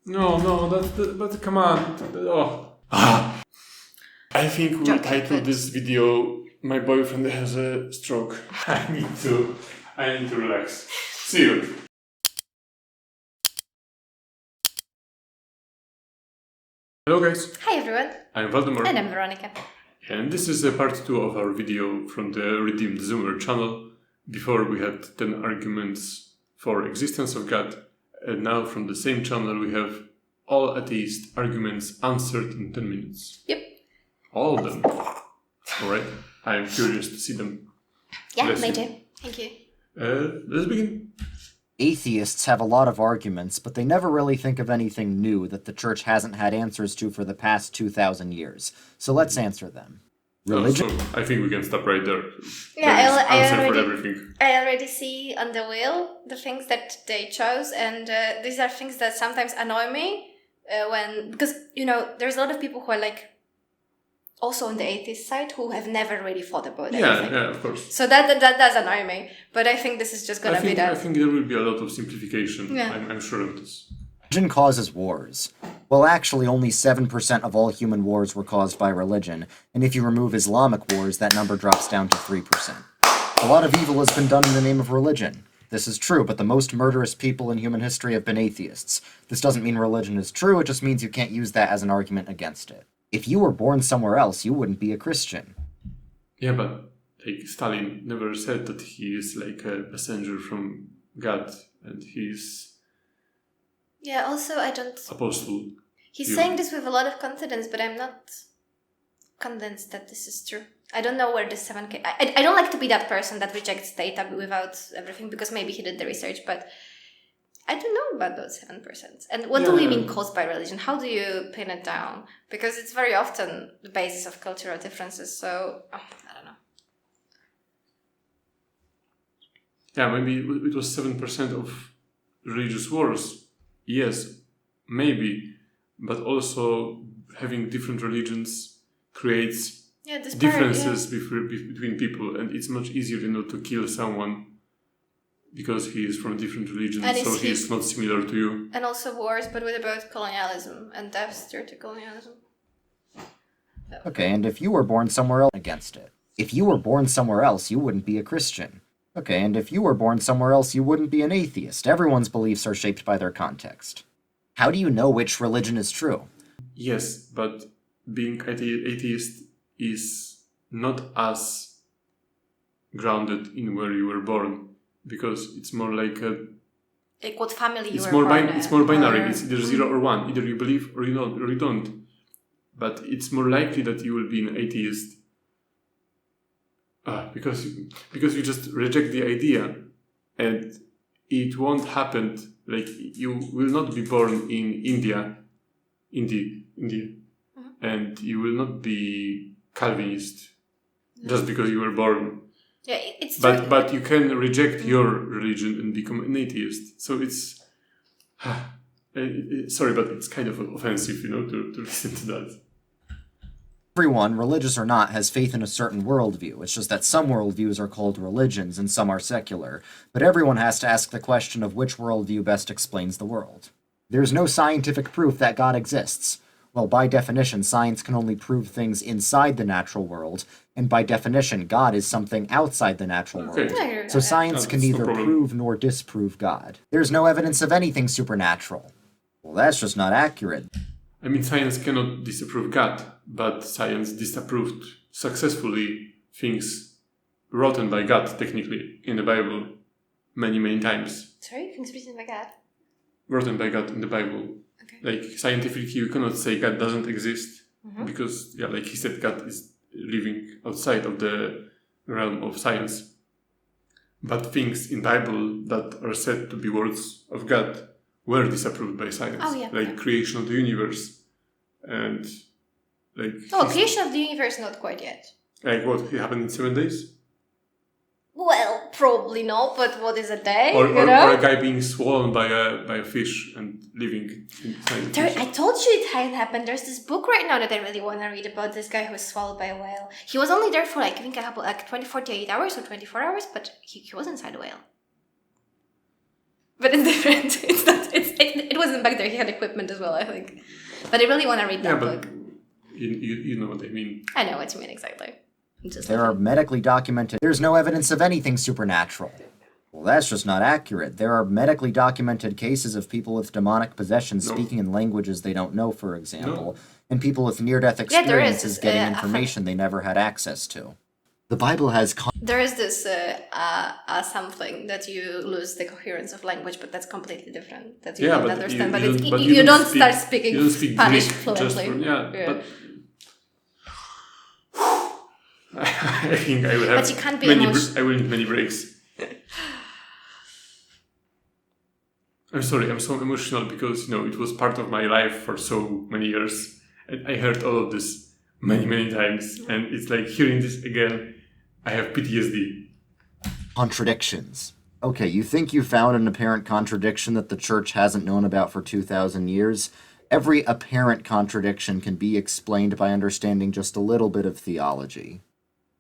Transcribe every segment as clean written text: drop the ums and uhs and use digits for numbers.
No, but come on. Oh. I think we'll title this video, "My boyfriend has a stroke." I need to relax. See you. Hello guys. Hi everyone. I'm Waldemar. And I'm Weronika. And this is part 2 of our video from the Redeemed Zoomer channel. Before we had 10 arguments for existence of God. And now from the same channel we have all atheist arguments answered in 10 minutes. Yep. All of them. Alright. I'm curious to see them. Yeah, me too. Thank you. Let's begin. Atheists have a lot of arguments, but they never really think of anything new that the church hasn't had answers to for the past 2,000 years. So let's answer them. Religion? So I think we can stop right there. Yeah, I already see on the wheel the things that they chose, and these are things that sometimes annoy me because there's a lot of people who are like also on the atheist side who have never really thought about anything. Yeah, of course. So that does annoy me, but I think this is just gonna be that. I think there will be a lot of simplification. Yeah. I'm sure of this. Religion causes wars. Well, actually, only 7% of all human wars were caused by religion, and if you remove Islamic wars, that number drops down to 3%. A lot of evil has been done in the name of religion. This is true, but the most murderous people in human history have been atheists. This doesn't mean religion is true, it just means you can't use that as an argument against it. If you were born somewhere else, you wouldn't be a Christian. Yeah, but Stalin never said that he is like a messenger from God, and he's Yeah, also I don't... apostle. He's saying this with a lot of confidence, but I'm not convinced that this is true. I don't know where this 7K... I don't like to be that person that rejects data without everything, because maybe he did the research, but I don't know about those 7%. And what do we mean caused by religion? How do you pin it down? Because it's very often the basis of cultural differences, so I don't know. Yeah, maybe it was 7% of religious wars. Yes, maybe. But also having different religions creates differences between people, and it's much easier, to kill someone because he is from a different religion, so he is not similar to you. And also wars, but what about colonialism and deaths due to colonialism? Okay, and if you were born somewhere else, against it. If you were born somewhere else, you wouldn't be a Christian. Okay, and if you were born somewhere else, you wouldn't be an atheist. Everyone's beliefs are shaped by their context. How do you know which religion is true? Yes, but being atheist is not as grounded in where you were born, because it's more like what family you were born in. It's more binary. It's either 0 or 1. Either you believe or you don't. But it's more likely that you will be an atheist because you just reject the idea, and it won't happen. Like, you will not be born in India, and you will not be Calvinist just because you were born. Yeah, it's but you can reject your religion and become an atheist. So it's sorry, but it's kind of offensive, to listen to that. Everyone, religious or not, has faith in a certain worldview. It's just that some worldviews are called religions and some are secular. But everyone has to ask the question of which worldview best explains the world. There's no scientific proof that God exists. Well, by definition, science can only prove things inside the natural world, and by definition, God is something outside the natural world. So science can neither prove nor disprove God. There's no evidence of anything supernatural. Well, that's just not accurate. I mean, science cannot disapprove God, but science disapproved successfully things written by God, technically, in the Bible, many, many times. Sorry? Things written by God? Written by God in the Bible. Okay. Like, scientifically, you cannot say God doesn't exist, because, like he said, God is living outside of the realm of science. But things in Bible that are said to be words of God were disapproved by science. Like creation of the universe, and like... creation of the universe, not quite yet. Like what, it happened in 7 days? Well, probably not, but what is a day? Or a guy being swallowed by a fish and living inside a fish. I told you it hadn't happened. There's this book right now that I really want to read about this guy who was swallowed by a whale. He was only there for I think a couple, 48 hours or 24 hours, but he was inside a whale. But it's different. It wasn't back there. He had equipment as well, I think. But I really want to read that book. You know what I mean. I know what you mean exactly. There are medically documented. There's no evidence of anything supernatural. Well, that's just not accurate. There are medically documented cases of people with demonic possession speaking in languages they don't know, for example, and people with near-death experiences getting information they never had access to. The Bible has... There is this something that you lose the coherence of language, but that's completely different. That you don't understand, but you don't start speaking Spanish fluently. But I think I will have but you can't be I will need many breaks. I'm sorry, I'm so emotional because, it was part of my life for so many years. And I heard all of this many times. And it's like hearing this again, I have PTSD. Contradictions. Okay, you think you found an apparent contradiction that the church hasn't known about for 2,000 years? Every apparent contradiction can be explained by understanding just a little bit of theology.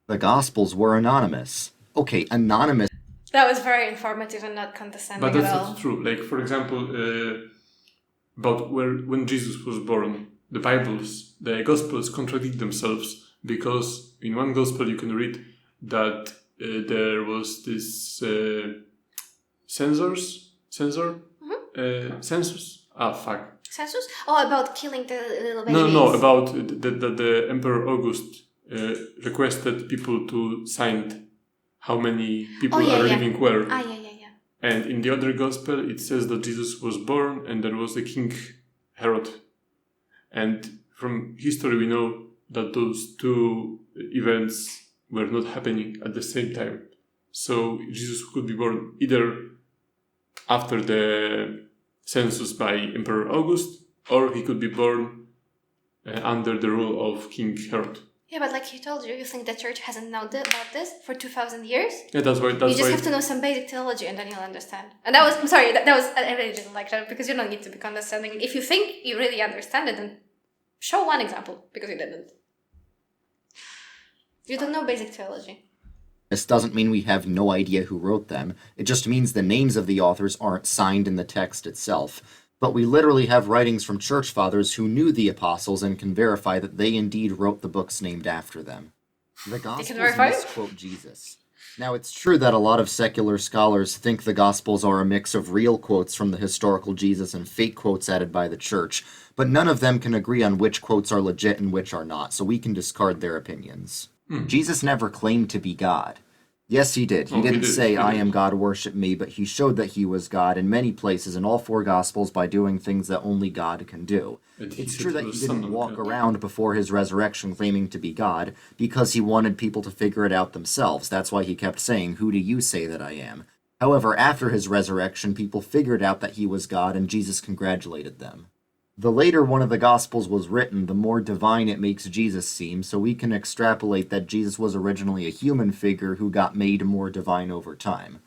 The Gospels were anonymous. Okay, anonymous. That was very informative and not condescending at all. But that's not true. Like, for example, about when Jesus was born, the Gospels contradict themselves because in one Gospel you can read that there was this census? Census? Oh, about killing the little babies. No, about the Emperor August requested people to sign how many people are living where. And in the other gospel, it says that Jesus was born and there was a King Herod. And from history, we know that those two events were not happening at the same time. So Jesus could be born either after the census by Emperor August, or he could be born under the rule of King Herod. Yeah, but like he told you think the church hasn't known about this for 2,000 years? Yeah, that's why. You just have to know some basic theology and then you'll understand. And that was, I'm sorry, I really didn't like that because you don't need to be condescending. If you think you really understand it, then show one example because you didn't. You don't know basic theology. This doesn't mean we have no idea who wrote them. It just means the names of the authors aren't signed in the text itself. But we literally have writings from church fathers who knew the apostles and can verify that they indeed wrote the books named after them. The Gospels misquote Jesus. Now, it's true that a lot of secular scholars think the Gospels are a mix of real quotes from the historical Jesus and fake quotes added by the church, but none of them can agree on which quotes are legit and which are not, so we can discard their opinions. Jesus never claimed to be God. Yes, he did. He didn't say, I am God, worship me, but he showed that he was God in many places in all four Gospels by doing things that only God can do. It's true that he didn't walk around before his resurrection claiming to be God, because he wanted people to figure it out themselves. That's why he kept saying, who do you say that I am? However, after his resurrection, people figured out that he was God, and Jesus congratulated them. The later one of the Gospels was written, the more divine it makes Jesus seem, so we can extrapolate that Jesus was originally a human figure who got made more divine over time.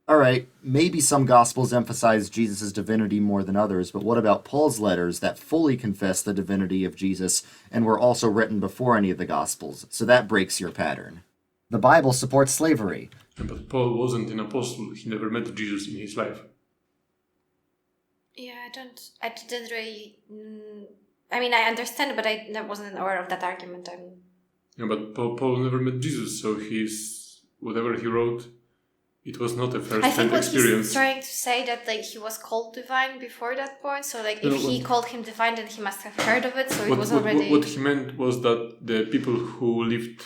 Alright, maybe some Gospels emphasize Jesus' divinity more than others, but what about Paul's letters that fully confess the divinity of Jesus and were also written before any of the Gospels, so that breaks your pattern. The Bible supports slavery. But Paul wasn't an apostle, he never met Jesus in his life. Yeah, I didn't really... I mean, I understand, but I wasn't aware of that argument. Yeah, but Paul never met Jesus, so whatever he wrote, it was not a first-hand experience. I think what he's trying to say that he was called divine before that point, so if he called him divine, then he must have heard of it, so it was already... What he meant was that the people who lived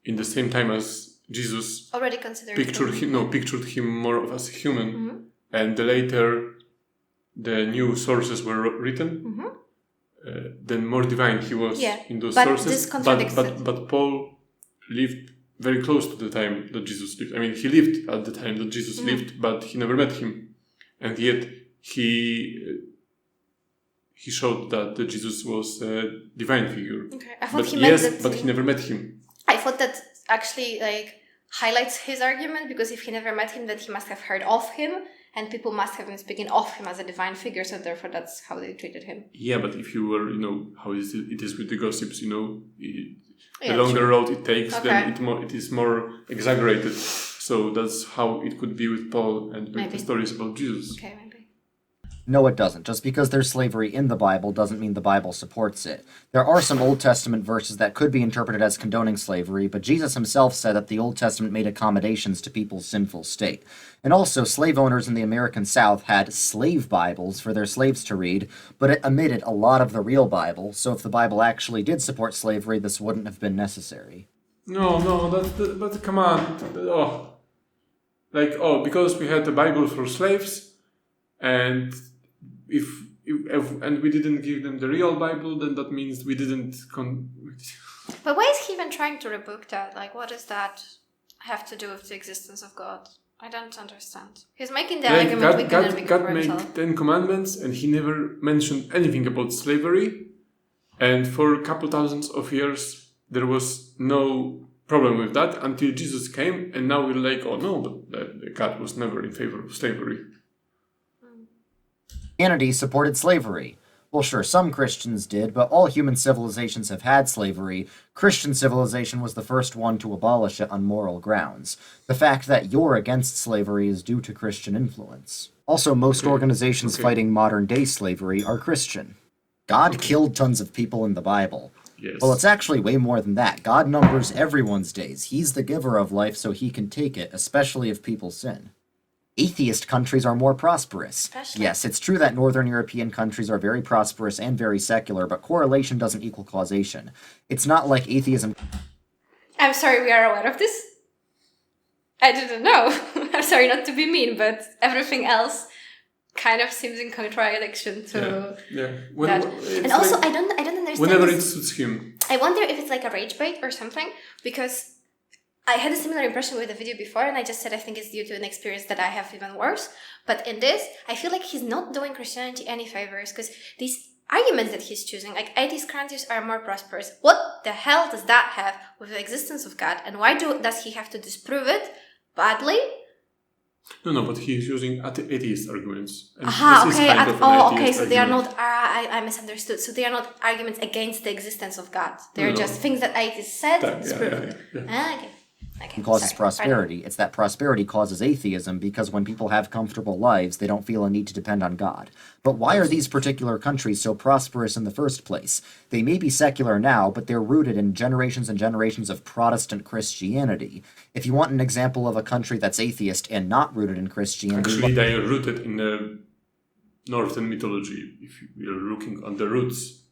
in the same time as Jesus already considered pictured him more as a human, and later the new sources were written, then more divine he was in those sources. This contradicts but Paul lived very close to the time that Jesus lived. I mean, he lived at the time that Jesus lived, but he never met him. And yet he showed that Jesus was a divine figure. Okay. I thought but he never met him. I thought that actually highlights his argument, because if he never met him, then he must have heard of him, and people must have been speaking of him as a divine figure, so therefore that's how they treated him. Yeah, but if you were, how it is with the gossips, the longer road it takes, then it is more exaggerated. So that's how it could be with Paul and with the stories about Jesus. Okay, maybe. No, it doesn't. Just because there's slavery in the Bible doesn't mean the Bible supports it. There are some Old Testament verses that could be interpreted as condoning slavery, but Jesus himself said that the Old Testament made accommodations to people's sinful state. And also, slave owners in the American South had slave Bibles for their slaves to read, but it omitted a lot of the real Bible, so if the Bible actually did support slavery, this wouldn't have been necessary. No, but come on. Oh. Because we had the Bible for slaves, and if we didn't give them the real Bible, then that means we didn't. But why is he even trying to rebuke that? Like, what does that have to do with the existence of God? I don't understand. He's making the argument we can make God made 10 commandments, and he never mentioned anything about slavery. And for a couple thousands of years, there was no problem with that until Jesus came, and now we're like, oh no, but God was never in favor of slavery. Christianity supported slavery. Well, sure, some Christians did, but all human civilizations have had slavery. Christian civilization was the first one to abolish it on moral grounds. The fact that you're against slavery is due to Christian influence. Also, most organizations fighting modern-day slavery are Christian. God killed tons of people in the Bible. Yes. Well, it's actually way more than that. God numbers everyone's days. He's the giver of life, so he can take it, especially if people sin. Atheist countries are more prosperous. Especially. Yes, it's true that Northern European countries are very prosperous and very secular, but correlation doesn't equal causation. It's not like atheism... I'm sorry, we are aware of this? I didn't know. I'm sorry not to be mean, but everything else kind of seems in contradiction to that. And also, I don't understand. Whenever it suits him. I wonder if it's like a rage bait or something, because I had a similar impression with the video before, and I just said I think it's due to an experience that I have even worse. But in this, I feel like he's not doing Christianity any favors, because these arguments that he's choosing, like atheist countries are more prosperous. What the hell does that have with the existence of God, and why does he have to disprove it badly? No, but he's using atheist arguments. And okay. So they are not. I misunderstood. So they are not arguments against the existence of God. They're just things that atheists said. Okay. Causes prosperity. It's that prosperity causes atheism because when people have comfortable lives, they don't feel a need to depend on God. But why are these particular countries so prosperous in the first place? They may be secular now, but they're rooted in generations and generations of Protestant Christianity. If you want an example of a country that's atheist and not rooted in Christianity... Actually, they are rooted in the Northern mythology, if you're looking on the roots.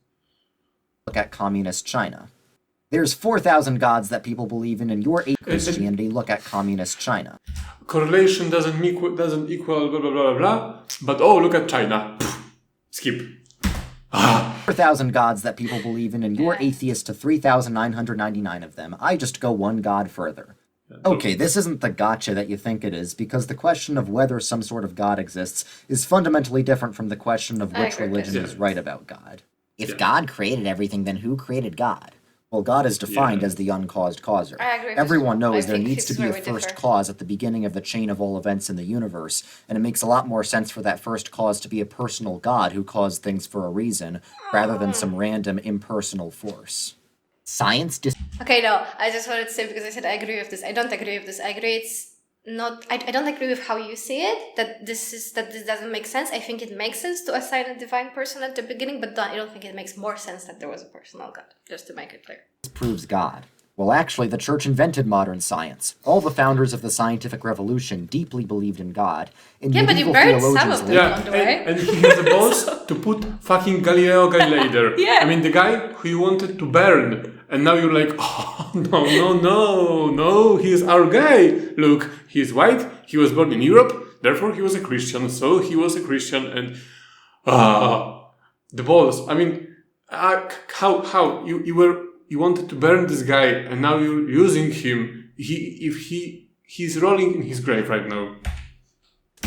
Look at communist China. There's 4,000 gods that people believe in your Christianity. Look at communist China. Correlation doesn't equal blah, blah, blah, blah, but look at China. Skip. 4,000 gods that people believe in you're atheist to 3,999 of them. I just go one god further. Okay, this isn't the gotcha that you think it is, because the question of whether some sort of god exists is fundamentally different from the question of which religion is right about God. If God created everything, then who created God? Well, God is defined as the uncaused causer. Everyone knows there needs to be a first cause at the beginning of the chain of all events in the universe, and it makes a lot more sense for that first cause to be a personal God who caused things for a reason, rather than some random impersonal force. Science Okay, no, I just wanted to say, because I said I agree with this. I don't agree with this. I agree it's not... I don't agree with how you see it, that this doesn't make sense. I think it makes sense to assign a divine person at the beginning, but I don't think it makes more sense that there was a personal God, just to make it clear. Proves God. Well, actually, the church invented modern science. All the founders of the scientific revolution deeply believed in God. But you burned some of them along the way. And he has the balls to put fucking Galileo Galilei there. I mean, the guy who you wanted to burn. And now you're like, oh, no, he's our guy. Look, he's white, he was born in Europe, therefore he was a Christian. So he was a Christian, and the balls. I mean, how you wanted to burn this guy, and now you're using him. He's rolling in his grave right now.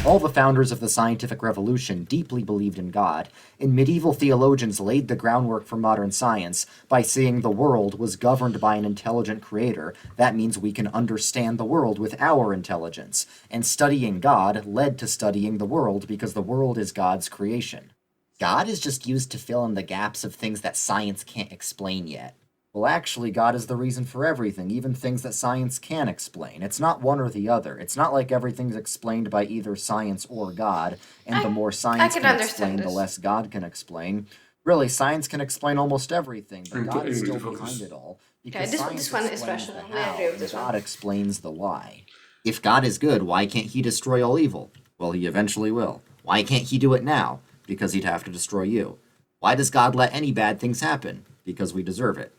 All the founders of the scientific revolution deeply believed in God, and medieval theologians laid the groundwork for modern science by saying the world was governed by an intelligent creator. That means we can understand the world with our intelligence, and studying God led to studying the world because the world is God's creation. God is just used to fill in the gaps of things that science can't explain yet. Well, actually, God is the reason for everything, even things that science can explain. It's not one or the other. It's not like everything's explained by either science or God, and the more science can can understand explain, the this. less God can explain. Really, science can explain almost everything, but I'm God is totally still focused. behind it all. Because this science one is explains the rational. We how, agree with and this God one. explains the why. If God is good, why can't he destroy all evil? Well, he eventually will. Why can't he do it now? Because he'd have to destroy you. Why does God let any bad things happen? Because we deserve it.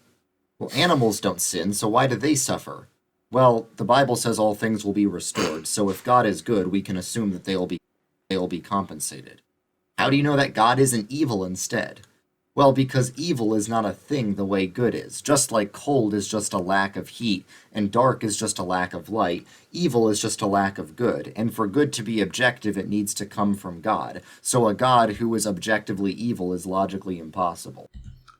Well, animals don't sin, so why do they suffer? Well, the Bible says all things will be restored, so if God is good, we can assume that they'll be compensated. How do you know that God isn't evil instead? Well, because evil is not a thing the way good is. Just like cold is just a lack of heat, and dark is just a lack of light, evil is just a lack of good. And for good to be objective, it needs to come from God. So a God who is objectively evil is logically impossible.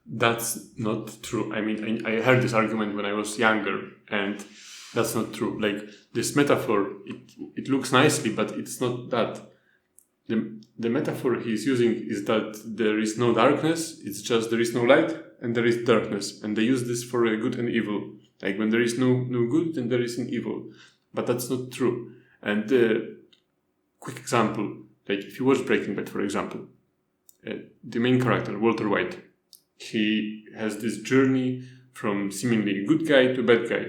That's not true. I mean, I heard this argument when I was younger, and that's not true. Like, this metaphor, it looks nicely, but it's not that. The metaphor he's using is that there is no darkness, it's just there is no light, and there is darkness. And they use this for good and evil. Like, when there is no good, then there is an evil. But that's not true. And quick example, like if you watch Breaking Bad, for example, the main character, Walter White, he has this journey from seemingly a good guy to a bad guy.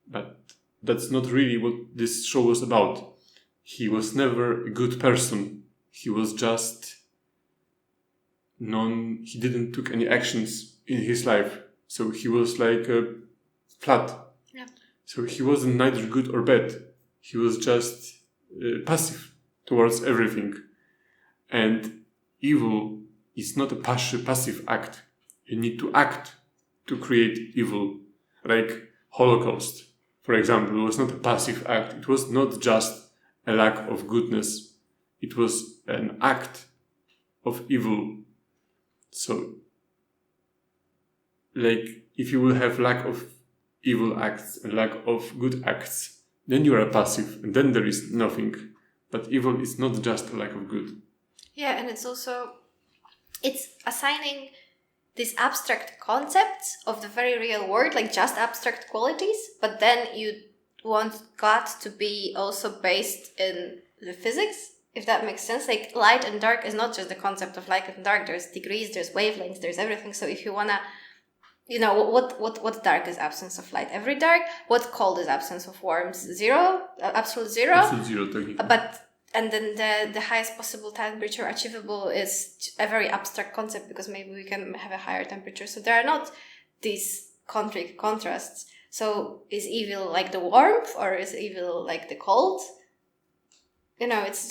But that's not really what this show was about. He was never a good person. He was just he didn't took any actions in his life. So he was like flat. Yeah. So he wasn't neither good or bad. He was just passive towards everything. And evil is not a passive act. You need to act to create evil. Like Holocaust, for example, was not a passive act. It was not just a lack of goodness. It was an act of evil. So, like, if you will have lack of evil acts and lack of good acts, then you are passive, and then there is nothing. But evil is not just a lack of good. Yeah, and it's assigning these abstract concepts of the very real world, like just abstract qualities, but then you want God to be also based in the physics, if that makes sense. Like, light and dark is not just the concept of light and dark. There's degrees, there's wavelengths, there's everything. So if you wanna, what dark is absence of light? Every dark. What cold is absence of warmth? Zero, absolute zero. Absolute zero, technically. And then the highest possible temperature achievable is a very abstract concept, because maybe we can have a higher temperature. So there are not these contrasts. So is evil like the warmth, or is evil like the cold? It's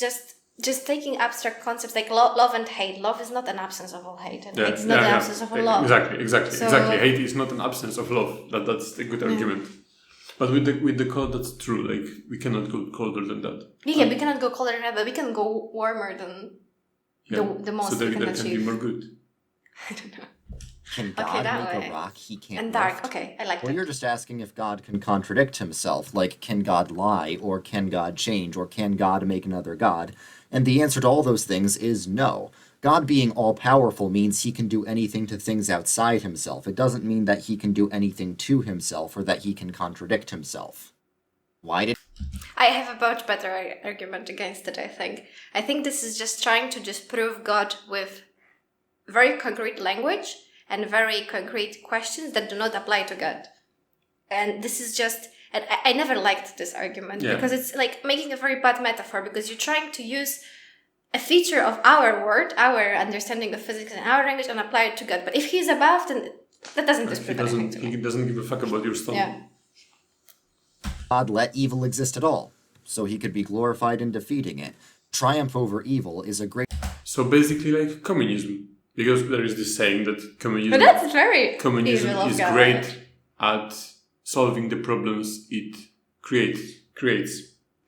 just taking abstract concepts like love and hate. Love is not an absence of all hate, and hate is not an absence of all love. Exactly. Hate is not an absence of love. That's a good argument. But with the cold, that's true. Like, we cannot go colder than that. Yeah, we cannot go colder than that, but we can go warmer than the most so we can that achieve. Can be more good. I don't know. Can God make a rock he can't And dark, lift? okay, I like that. Well, you're just asking if God can contradict himself, like, can God lie, or can God change, or can God make another God? And the answer to all those things is no. God being all-powerful means he can do anything to things outside himself. It doesn't mean that he can do anything to himself, or that he can contradict himself. I have a much better argument against it, I think. I think this is just trying to disprove God with very concrete language and very concrete questions that do not apply to God. And this is just... And I never liked this argument, because it's like making a very bad metaphor, because you're trying to use a feature of our world, our understanding of physics and our language, and apply it to God. But if he's above, then that doesn't disprove anything to me. He doesn't give a fuck about your stone. Yeah. God let evil exist at all, so he could be glorified in defeating it. Triumph over evil is a great... So basically, like communism. Because there is this saying that communism... But that's very communism evil of is God. great at solving the problems it creates.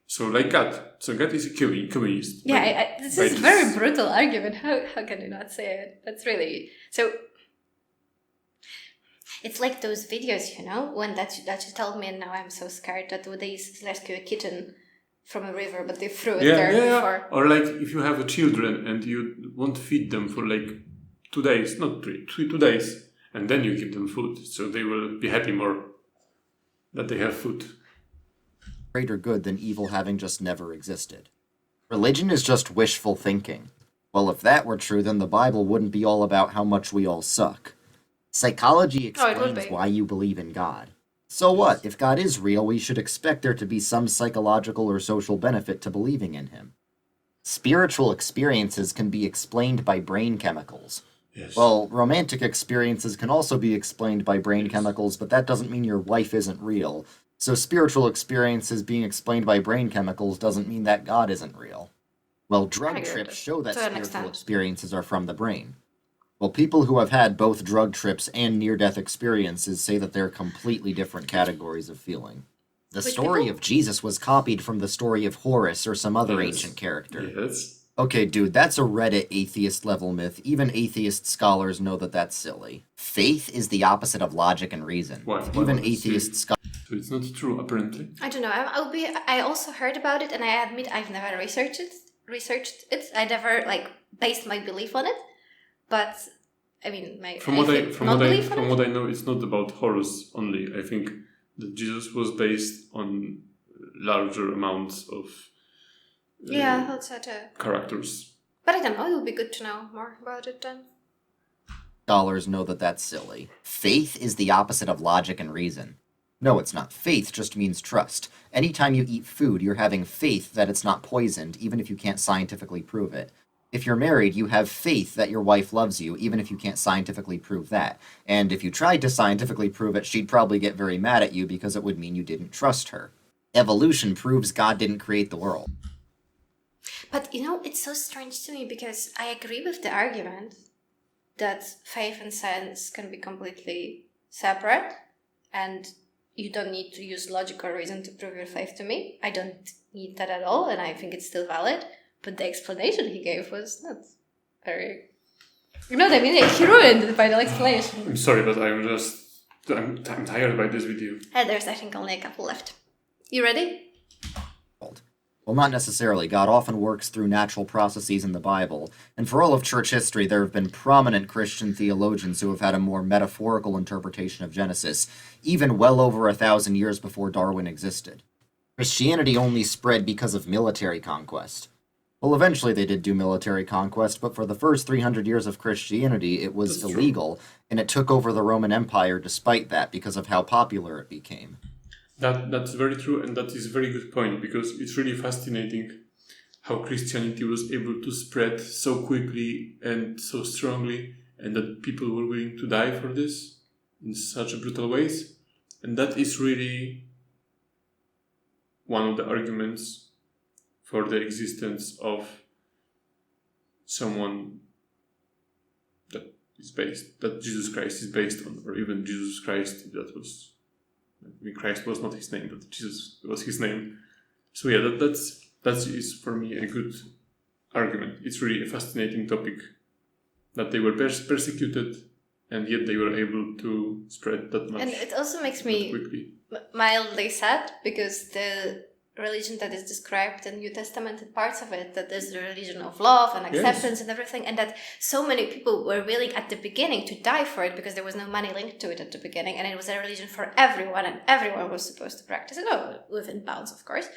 So like God. So God is a communist. Yeah, this is a very brutal argument. How can you not say it? That's really... So... It's like those videos, when that you told me, and now I'm so scared that they rescue a kitten from a river, but they threw it there before. Or like if you have children and you won't feed them for like 2 days, not 3, 2 days, and then you give them food, so they will be happy more that they have food. Greater good than evil having just never existed. Religion is just wishful thinking. Well, if that were true, then the Bible wouldn't be all about how much we all suck. Psychology explains why you believe in God. So what? If God is real, we should expect there to be some psychological or social benefit to believing in him. Spiritual experiences can be explained by brain chemicals. Yes. Well, romantic experiences can also be explained by brain chemicals, but that doesn't mean your wife isn't real. So spiritual experiences being explained by brain chemicals doesn't mean that God isn't real. Well, drug trips show that spiritual experiences are from the brain. Well, people who have had both drug trips and near-death experiences say that they're completely different categories of feeling. The story of Jesus was copied from the story of Horus or some other ancient character. Yes. Okay, dude, that's a Reddit atheist-level myth. Even atheist scholars know that that's silly. Faith is the opposite of logic and reason. Why? Even atheist scholars... So it's not true, apparently? I don't know. I also heard about it, and I admit I've never researched it. I never, based my belief on it. But, I mean, from what I know, it's not about Horus only. I think that Jesus was based on larger amounts of that's it. Characters. But I don't know. It would be good to know more about it then. Scholars know that that's silly. Faith is the opposite of logic and reason. No, it's not. Faith just means trust. Anytime you eat food, you're having faith that it's not poisoned, even if you can't scientifically prove it. If you're married, you have faith that your wife loves you, even if you can't scientifically prove that. And if you tried to scientifically prove it, she'd probably get very mad at you because it would mean you didn't trust her. Evolution proves God didn't create the world. But, it's so strange to me because I agree with the argument that faith and science can be completely separate and you don't need to use logic or reason to prove your faith to me. I don't need that at all, and I think it's still valid. But the explanation he gave was not very... You know what I mean? He ruined the final explanation. I'm sorry, but I'm tired by this video. There's, I think, only a couple left. You ready? Well, not necessarily. God often works through natural processes in the Bible, and for all of church history, there have been prominent Christian theologians who have had a more metaphorical interpretation of Genesis, even well over 1,000 years before Darwin existed. Christianity only spread because of military conquest. Well, eventually they did do military conquest, but for the first 300 years of Christianity, it was illegal, and it took over the Roman Empire despite that because of how popular it became. That's very true, and that is a very good point, because it's really fascinating how Christianity was able to spread so quickly and so strongly, and that people were willing to die for this in such brutal ways. And that is really one of the arguments for the existence of someone that Jesus Christ is based on, or even Jesus Christ Christ was not his name, but Jesus was his name. So yeah, that is for me a good argument. It's really a fascinating topic that they were persecuted, and yet they were able to spread that much. And it also makes me mildly sad, because the religion that is described in New Testament and parts of it, that is the religion of love and acceptance and everything, and that so many people were willing at the beginning to die for it because there was no money linked to it at the beginning, and it was a religion for everyone, and everyone was supposed to practice it, within bounds, of course.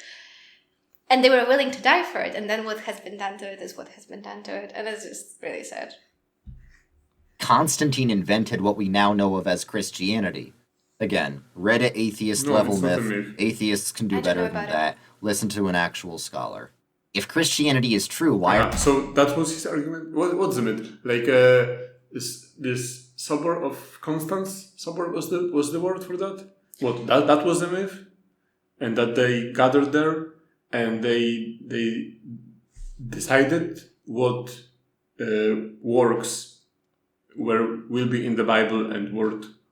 And they were willing to die for it, and then what has been done to it is what has been done to it, and it's just really sad. Constantine invented what we now know of as Christianity. Again, Reddit atheist-level myth. Atheists can do better than that. Listen to an actual scholar. If Christianity is true, why... So that was his argument? What's the myth? This suburb of Constance? Suburb was the word for that? What? That was the myth? And that they gathered there and they decided what works will be in the Bible and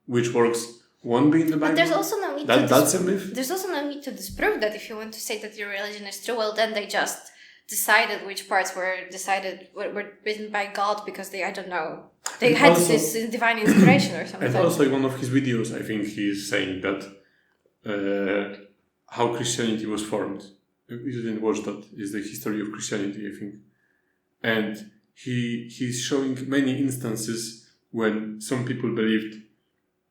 which works won't be in the Bible. But there's also no need that's a myth. There's also no need to disprove that. If you want to say that your religion is true, well, then they just decided which parts were written by God because they, I don't know, they had this divine inspiration or something. And also in one of his videos, I think he's saying that how Christianity was formed. You didn't watch that. It's the history of Christianity, I think. And he's showing many instances when some people believed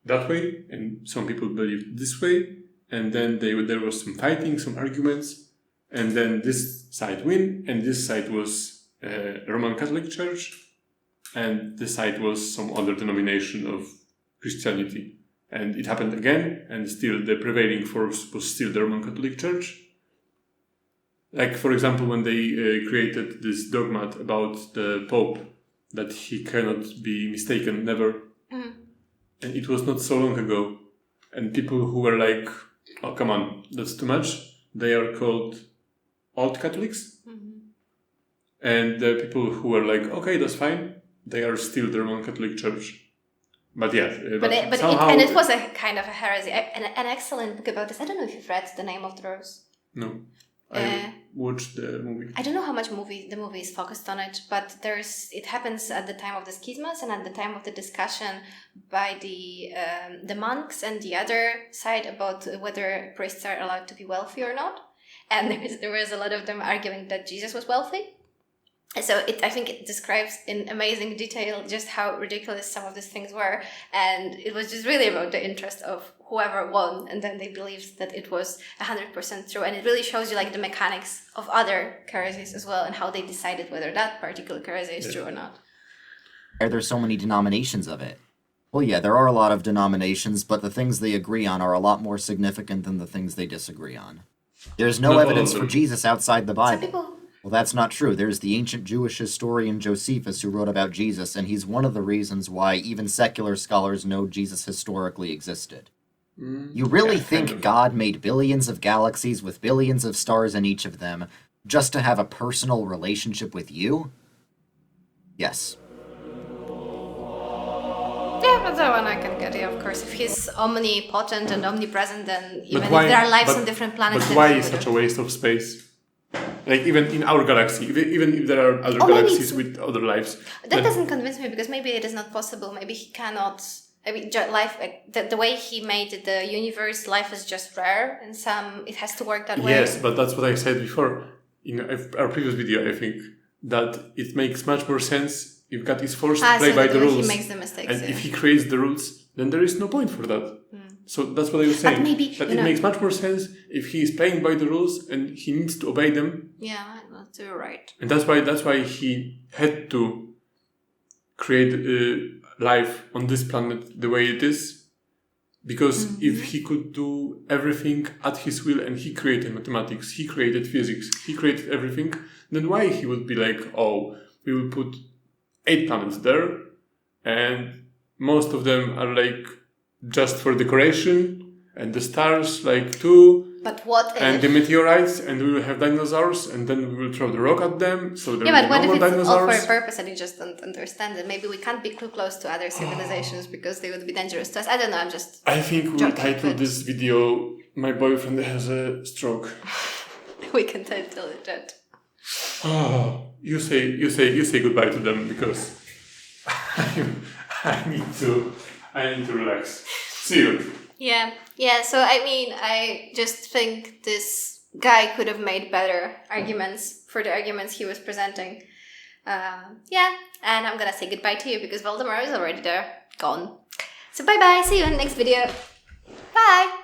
that way and some people believed this way, and then there was some fighting, some arguments, and then this side win, and this side was Roman Catholic Church, and this side was some other denomination of Christianity. And it happened again, and still the prevailing force was still the Roman Catholic Church. Like, for example, when they created this dogma about the Pope, that he cannot be mistaken, never. Mm. And it was not so long ago. And people who were like, oh, come on, that's too much, they are called Old Catholics. Mm-hmm. And the people who were like, okay, that's fine, they are still the Roman Catholic Church. But yeah, it was a kind of a heresy. An excellent book about this. I don't know if you've read The Name of the Rose. No. I watched the movie. I don't know how much the movie is focused on it, but it happens at the time of the schismas and at the time of the discussion by the monks and the other side about whether priests are allowed to be wealthy or not. And there was a lot of them arguing that Jesus was wealthy. So I think it describes in amazing detail just how ridiculous some of these things were. And it was just really about the interest of whoever won. And then they believed that it was 100% true. And it really shows you like the mechanics of other heresies as well and how they decided whether that particular heresy is true or not. Why are there so many denominations of it? Well, yeah, there are a lot of denominations, but the things they agree on are a lot more significant than the things they disagree on. There's no evidence for Jesus outside the Bible. Some people... Well, that's not true. There's the ancient Jewish historian Josephus who wrote about Jesus, and he's one of the reasons why even secular scholars know Jesus historically existed. You really think God made billions of galaxies with billions of stars in each of them just to have a personal relationship with you? Yes. Yeah, but that one I can get it, of course. If he's omnipotent and omnipresent, then even if there are lives on different planets... But why is such a waste of space? Like, even in our galaxy, even if there are other galaxies with other lives. That doesn't convince me, because maybe it is not possible. Maybe he cannot... I mean, life, the way he made the universe, life is just rare, and it has to work that way. Yes, but that's what I said before in our previous video, I think, that it makes much more sense if God is forced to play by the rules. He makes the mistakes, and if he creates the rules, then there is no point for that. So that's what I was saying. But maybe, that it makes much more sense if he is playing by the rules and he needs to obey them. Yeah, you're right. And that's why he had to create life on this planet the way it is. Because if he could do everything at his will, and he created mathematics, he created physics, he created everything, then why he would be like, oh, we will put 8 planets there, and most of them are like just for decoration, and the stars like 2, but what and the meteorites, and we will have dinosaurs, and then we will throw the rock at them, so there will be no more but what if it's all dinosaurs. for a purpose and you just don't understand it? Maybe we can't be too close to other civilizations because they would be dangerous to us. I don't know, I think we'll title this video, My Boyfriend Has a Stroke. We can title it that. Oh, you say goodbye to them, because I need to relax. See you. Yeah. So I mean, I just think this guy could have made better arguments for the arguments he was presenting. And I'm gonna say goodbye to you because Waldemar is already there, gone. So bye bye. See you in the next video. Bye.